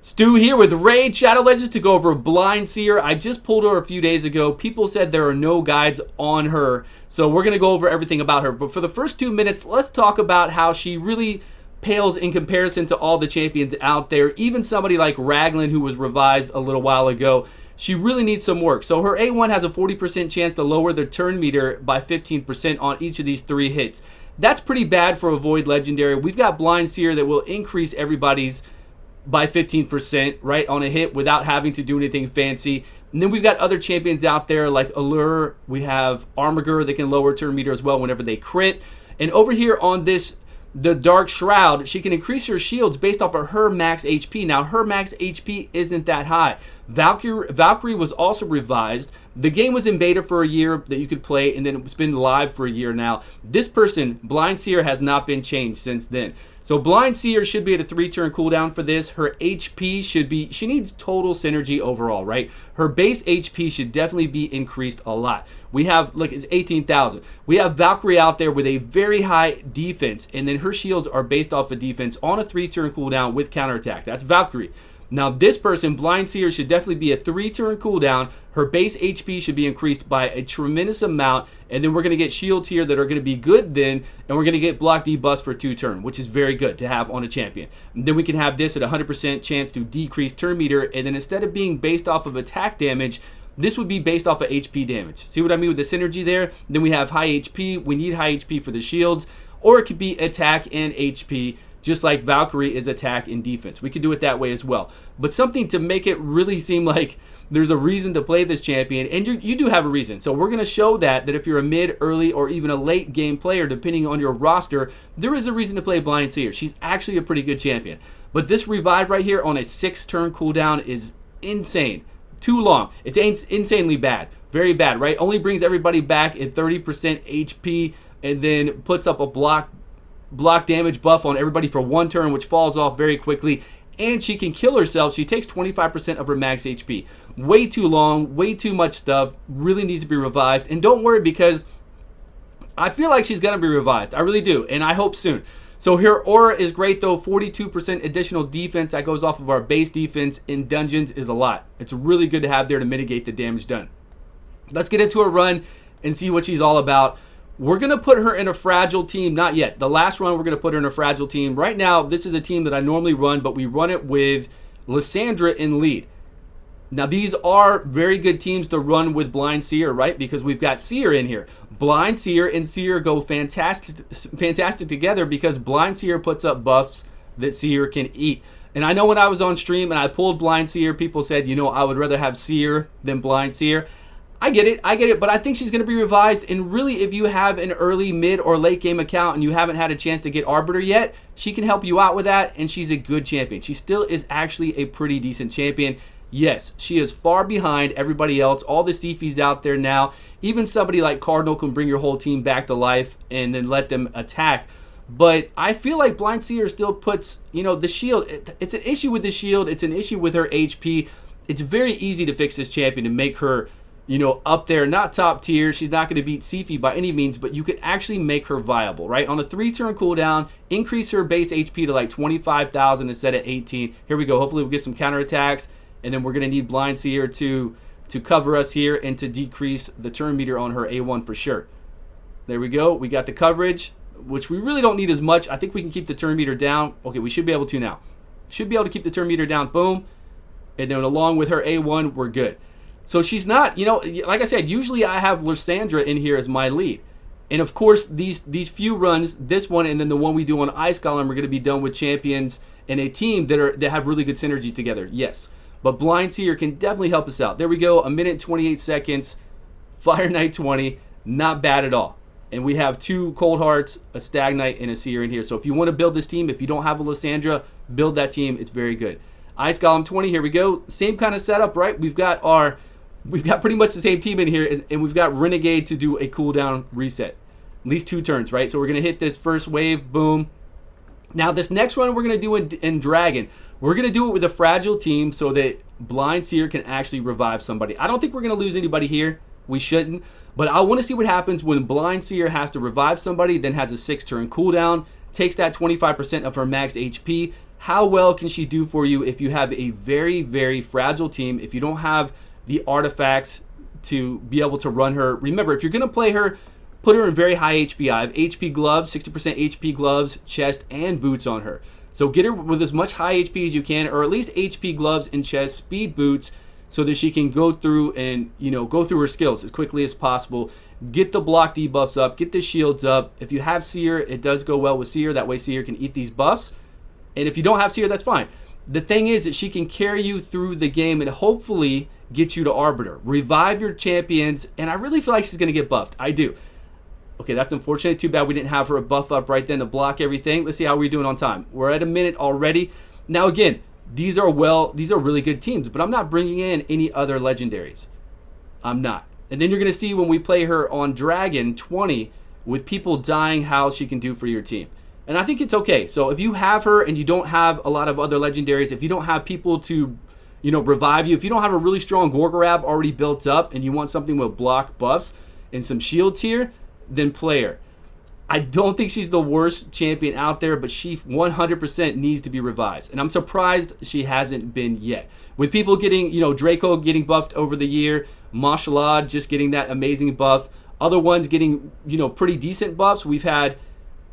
Stu here with Raid Shadow Legends to go over Blind Seer. I just pulled her a few days ago. People said there are no guides on her, so we're going to go over everything about her. But for the first 2 minutes, let's talk about how she really pales in comparison to all the champions out there. Even somebody like Raglan, who was revised a little while ago, she really needs some work. So her A1 has a 40% chance to lower the turn meter by 15% on each of these 3 hits. That's pretty bad for a Void Legendary. We've got Blind Seer that will increase everybody's by 15%, right, on a hit without having to do anything fancy. And then we've got other champions out there like Allure. We have Armiger that can lower turn meter as well whenever they crit. And over here on this, the Dark Shroud, she can increase her shields based off of her max HP. Now, her max HP isn't that high. Valkyrie was also revised. The game was in beta for a year that you could play, and then it's been live for a year now. This person, Blind Seer, has not been changed since then. So Blind Seer should be at a 3-turn cooldown for this. Her HP should be, she needs total synergy overall, right? Her base HP should definitely be increased a lot. We have, look, it's 18,000. We have Valkyrie out there with a very high defense, and then her shields are based off of defense on a 3-turn cooldown with counterattack. That's Valkyrie. Now this person, Blind Seer, should definitely be a 3-turn cooldown. Her base HP should be increased by a tremendous amount, and then we're going to get shields here that are going to be good then, and we're going to get block debuffs for 2-turn, which is very good to have on a champion. And then we can have this at 100% chance to decrease turn meter, and then instead of being based off of attack damage, this would be based off of HP damage. See what I mean with the synergy there? Then we have high HP. We need high HP for the shields, or it could be attack and HP, just like Valkyrie is attack and defense. We could do it that way as well. But something to make it really seem like there's a reason to play this champion, and you do have a reason. So we're going to show that if you're a mid, early, or even a late game player, depending on your roster, there is a reason to play Blind Seer. She's actually a pretty good champion. But this revive right here on a 6-turn cooldown is insane. Too long. It's insanely bad. Very bad, right? Only brings everybody back at 30% HP, and then puts up a block damage buff on everybody for 1 turn, which falls off very quickly. And she can kill herself. She takes 25% of her max HP. Way too long, way too much stuff. Really needs to be revised. And don't worry, because I feel like she's going to be revised. I really do, and I hope soon. So her aura is great though. 42% additional defense that goes off of our base defense in dungeons is a lot. It's really good to have there to mitigate the damage done. Let's get into a run and see what she's all about. We're going to put her in a fragile team. Not yet. The last run, we're going to put her in a fragile team. Right now, this is a team that I normally run, but we run it with Lysandra in lead. Now, these are very good teams to run with Blind Seer, right? Because we've got Seer in here. Blind Seer and Seer go fantastic together because Blind Seer puts up buffs that Seer can eat. And I know when I was on stream and I pulled Blind Seer, people said, you know, I would rather have Seer than Blind Seer. I get it, but I think she's going to be revised, and really if you have an early, mid, or late game account and you haven't had a chance to get Arbiter yet, she can help you out with that, and she's a good champion. She still is actually a pretty decent champion. Yes, she is far behind everybody else, all the Sifis out there now. Even somebody like Cardinal can bring your whole team back to life and then let them attack. But I feel like Blind Seer still puts, you know, the shield. It's an issue with the shield. It's an issue with her HP. It's very easy to fix this champion and make her, you know, up there, not top tier. She's not going to beat Sifi by any means, but you could actually make her viable, right? On a 3-turn cooldown, increase her base HP to like 25,000 instead of 18. Here we go. Hopefully we'll get some counterattacks, and then we're going to need Blind Seer to cover us here and to decrease the turn meter on her A1 for sure. There we go. We got the coverage, which we really don't need as much. I think we can keep the turn meter down. Okay, we should be able to now. Should be able to keep the turn meter down. Boom. And then along with her A1, we're good. So she's not, you know, like I said, usually I have Lysandra in here as my lead. And of course, these few runs, this one and then the one we do on Ice Golem, are going to be done with champions and a team that have really good synergy together. Yes. But Blind Seer can definitely help us out. There we go. 1 minute, 28 seconds. Fire Knight 20. Not bad at all. And we have 2 Cold Hearts, a Stag Knight, and a Seer in here. So if you want to build this team, if you don't have a Lysandra, build that team. It's very good. Ice Golem 20. Here we go. Same kind of setup, right? We've got pretty much the same team in here, and we've got Renegade to do a cooldown reset. At least 2 turns, right? So we're going to hit this first wave, boom. Now this next one we're going to do in Dragon. We're going to do it with a fragile team so that Blind Seer can actually revive somebody. I don't think we're going to lose anybody here. We shouldn't. But I want to see what happens when Blind Seer has to revive somebody, then has a 6-turn cooldown, takes that 25% of her max HP. how well can she do for you if you have a very, very fragile team, if you don't have the artifacts to be able to run her. Remember, if you're going to play her, put her in very high HP. I have HP gloves, 60% HP gloves, chest, and boots on her. So get her with as much high HP as you can, or at least HP gloves and chest, speed boots, so that she can go through and, go through her skills as quickly as possible. Get the block debuffs up, get the shields up. If you have Seer, it does go well with Seer. That way Seer can eat these buffs. And if you don't have Seer, that's fine. The thing is that she can carry you through the game and hopefully get you to Arbiter. Revive your champions, and I really feel like she's going to get buffed. I do. Okay, that's unfortunate. Too bad we didn't have her a buff up right then to block everything. Let's see how we're doing on time. We're at a minute already. Now again, these are really good teams, but I'm not bringing in any other legendaries. I'm not. And then you're going to see when we play her on Dragon 20 with people dying how she can do for your team. And I think it's okay. So if you have her and you don't have a lot of other legendaries, if you don't have people to, revive you, if you don't have a really strong Gorgorab already built up and you want something with block buffs and some shields here, then play her. I don't think she's the worst champion out there, but she 100% needs to be revised. And I'm surprised she hasn't been yet. With people getting, Draco getting buffed over the year, Mashallah just getting that amazing buff, other ones getting, pretty decent buffs. We've had,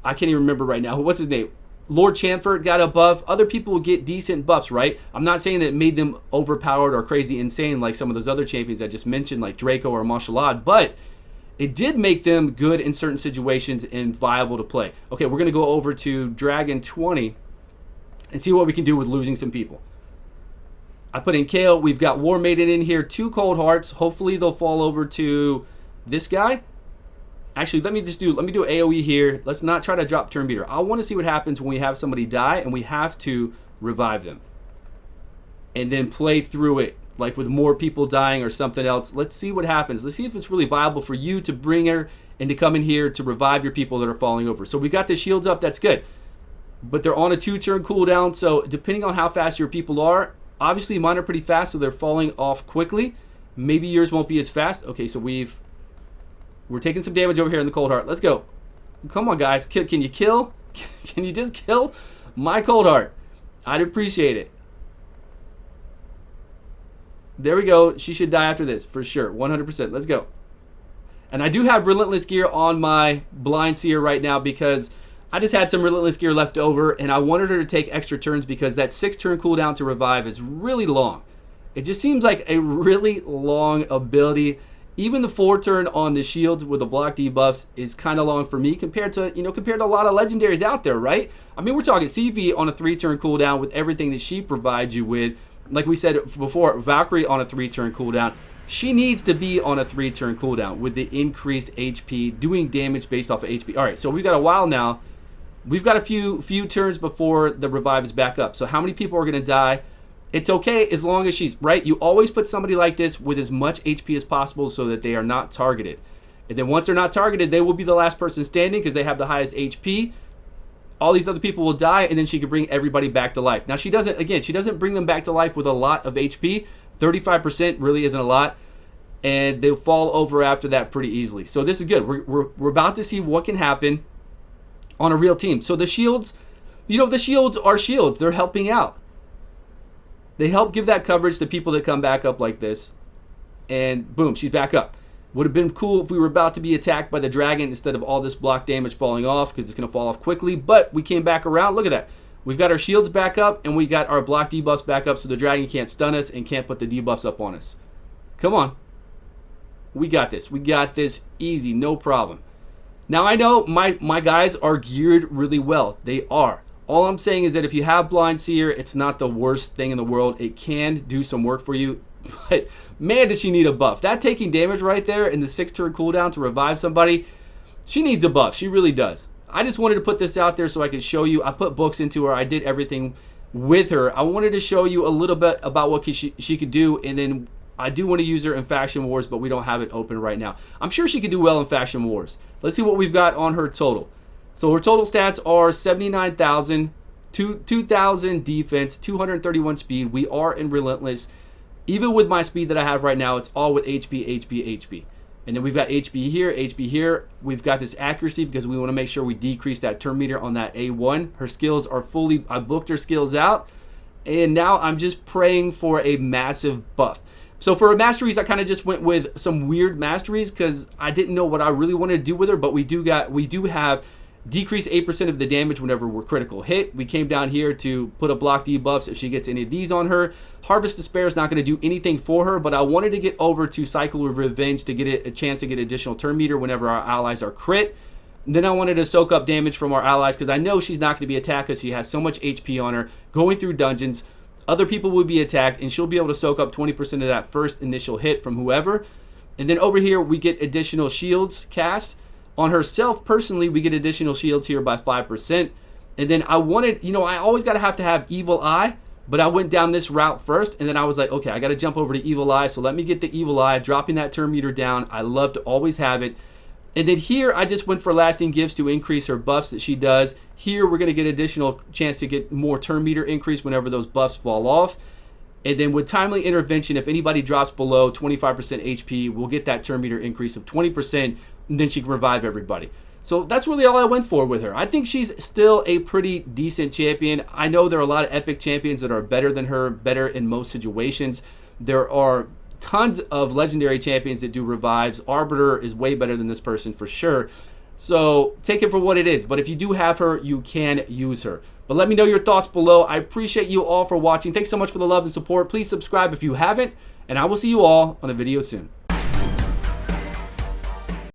I can't even remember right now, what's his name? Lord Chamfort got a buff. Other people get decent buffs, right? I'm not saying that it made them overpowered or crazy insane like some of those other champions I just mentioned, like Draco or Mashallah, but it did make them good in certain situations and viable to play. Okay, we're going to go over to Dragon 20 and see what we can do with losing some people. I put in Kale. We've got War Maiden in here, 2 Cold Hearts. Hopefully they'll fall over to this guy. Actually, let me do AoE here. Let's not try to drop Turn Beater. I want to see what happens when we have somebody die and we have to revive them. And then play through it, like with more people dying or something else. Let's see what happens. Let's see if it's really viable for you to bring her and to come in here to revive your people that are falling over. So we got the shields up. That's good. But they're on a 2-turn cooldown. So depending on how fast your people are, obviously mine are pretty fast, so they're falling off quickly. Maybe yours won't be as fast. Okay, so we're taking some damage over here in the Cold Heart. Let's go. Come on, guys. Can you kill? Can you just kill my Cold Heart? I'd appreciate it. There we go. She should die after this, for sure. 100%. Let's go. And I do have Relentless Gear on my Blind Seer right now because I just had some Relentless Gear left over, and I wanted her to take extra turns because that 6-turn cooldown to revive is really long. It just seems like a really long ability. Even the 4-turn on the shields with the block debuffs is kind of long for me compared to a lot of legendaries out there, right? I mean, we're talking CV on a 3-turn cooldown with everything that she provides you with. Like we said before, Valkyrie on a 3-turn cooldown. She needs to be on a 3-turn cooldown with the increased HP, doing damage based off of HP. All right, so we've got a while now. We've got a few turns before the revive is back up. So how many people are going to die? It's okay as long as she's, right? You always put somebody like this with as much HP as possible so that they are not targeted. And then once they're not targeted, they will be the last person standing because they have the highest HP. All these other people will die, and then she can bring everybody back to life. Now, she doesn't bring them back to life with a lot of HP. 35% really isn't a lot, and they'll fall over after that pretty easily. So this is good. We're about to see what can happen on a real team. So the shields, the shields are shields. They're helping out. They help give that coverage to people that come back up like this, and boom, she's back up. Would have been cool if we were about to be attacked by the dragon instead of all this block damage falling off because it's going to fall off quickly. But we came back around. Look at that. We've got our shields back up and we got our block debuffs back up so the dragon can't stun us and can't put the debuffs up on us. Come on. We got this. We got this easy. No problem. Now I know my guys are geared really well. They are. All I'm saying is that if you have Blind Seer, it's not the worst thing in the world. It can do some work for you. But man, does she need a buff. That taking damage right there in the 6-turn cooldown to revive somebody, she needs a buff. She really does. I just wanted to put this out there so I could show you. I put books into her. I did everything with her. I wanted to show you a little bit about what she could do, and then I do want to use her in Faction Wars, but we don't have it open right now. I'm sure she could do well in Faction Wars. Let's see what we've got on her total. So her total stats are 79,000, 2,000 defense, 231 speed. We are in Relentless. Even with my speed that I have right now, it's all with HP. And And then we've got HP here, HP here. We've got this accuracy because we want to make sure we decrease that turn meter on that A1. Her skills are fully, I booked her skills out. And now I'm just praying for a massive buff. So for Masteries, I kind of just went with some weird Masteries because I didn't know what I really wanted to do with her. But we do have decrease 8% of the damage whenever we're critical hit. We came down here to put a block debuffs if she gets any of these on her. Harvest Despair is not going to do anything for her, but I wanted to get over to Cycle of Revenge to get a chance to get additional turn meter whenever our allies are crit. And then I wanted to soak up damage from our allies because I know she's not going to be attacked because she has so much HP on her going through dungeons. Other people will be attacked and she'll be able to soak up 20% of that first initial hit from whoever. And then over here we get additional shields cast. On herself, personally, we get additional shields here by 5%. And then I wanted, I always got to have Evil Eye, but I went down this route first. And then I was like, okay, I got to jump over to Evil Eye. So let me get the Evil Eye, dropping that turn meter down. I love to always have it. And then here, I just went for Lasting Gifts to increase her buffs that she does. Here, we're going to get additional chance to get more turn meter increase whenever those buffs fall off. And then with Timely Intervention, if anybody drops below 25% HP, we'll get that turn meter increase of 20%. And then she can revive everybody. So that's really all I went for with her. I think she's still a pretty decent champion. I know there are a lot of epic champions that are better than her, better in most situations. There are tons of legendary champions that do revives. Arbiter is way better than this person for sure. So take it for what it is. But if you do have her, you can use her. But let me know your thoughts below. I appreciate you all for watching. Thanks so much for the love and support. Please subscribe if you haven't. And I will see you all on a video soon.